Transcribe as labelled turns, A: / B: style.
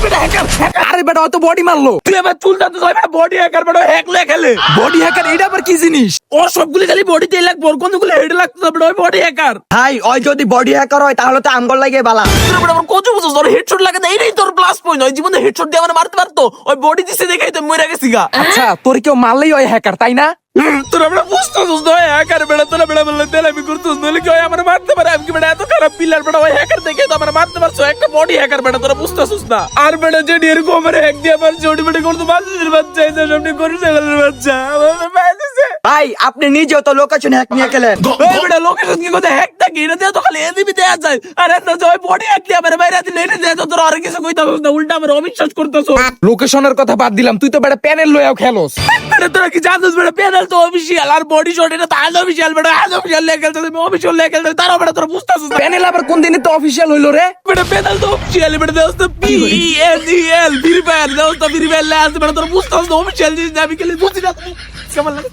A: বেটা হ্যাকার। আরে বেটা অত বডি মারলো, তুই আমার চুল দাঁতে বডি হ্যাকার বেটা, হ্যাকলে খেলে বডি হ্যাকার। এটা আবার কি জিনিস? ও সবগুলি খালি বডিতে লাগবে, ওর কোনগুলো হেড লাগতো বেটা, ওই বডি হ্যাকার।
B: ভাই ওই যদি বডি হ্যাকার হয় তাহলে তো আমগল লাগে বালা।
A: তোর বেটা আমার কত বছর তোর হেডশট লাগে না, এইটাই তোর প্লাস পয়েন্ট। ওই জীবনে হেডশট দিয়ে আমার মারতে পারতো, ওই বডি দিছে দেখাই তো মরে গেছি গা।
C: আচ্ছা তোর কেউ মারলেই ওই হ্যাকার তাই না?
A: তোরা বেটা বুঝতেছিস না হ্যাকার বেটা, তোরা বেটা বললে তেলে আমি করতেছিস নইলে কি হয় আমার মারতে পারে? আমি কি বেটা এত খারাপ প্লেয়ার বেটা, ওই হ্যাকার দেখে তো আমার মারতে পারছো, একটা বডি হ্যাকার বেটা, তোরা বুঝতেছিস না। আর বেটা যে এরকম আমার হ্যাক দিয়ে আমার জড়ি বেটা করতে বাচ্চাদের বাচ্চা এসে সামনে করে ছাগলের বাচ্চা আমার পাইছে।
B: ভাই আপনি নিজেও তো লোকেশন হ্যাক নিয়ে গেলেন।
A: ওই বেটা লোকেশন কি কথা হ্যাক থাকে, এটা দিয়ে তো খালি এদিবি দেয়া যায়। আর এত যে ওই বডি হ্যাক দিয়ে আমার বাইরে দিলে এটা দিয়ে তো তোরা আর কিছু কইতে পারছিস না, উল্টা আমার অবিশ্বাস করতেছো।
C: লোকেশনের কথা বাদ দিলাম, তুই তো বেটা প্যানেল লয়াও খেলোস।
A: বেটা তোরা কি জানিস বেটা, প্যানেল তো অফিসিয়াল আর বডি শট এটা তো আনঅফিসিয়াল বেটা, আনঅফিসিয়াল লেগে গেছে আমি অফিসিয়াল লেগে গেছে, তারা বেটা তোরা বুঝতাছিস না।
C: প্যানেল আবার কোন দিনে তো অফিসিয়াল হইলো রে?
A: বেটা প্যানেল তো অফিসিয়াল বেটা, দোস্ত PNGL ফ্রি ফায়ার, দোস্ত ফ্রি ফায়ার লে আছে বেটা, তোরা বুঝতাছিস না অফিসিয়াল জিনিস, আমি খালি বুঝি না। কেমন লাগে?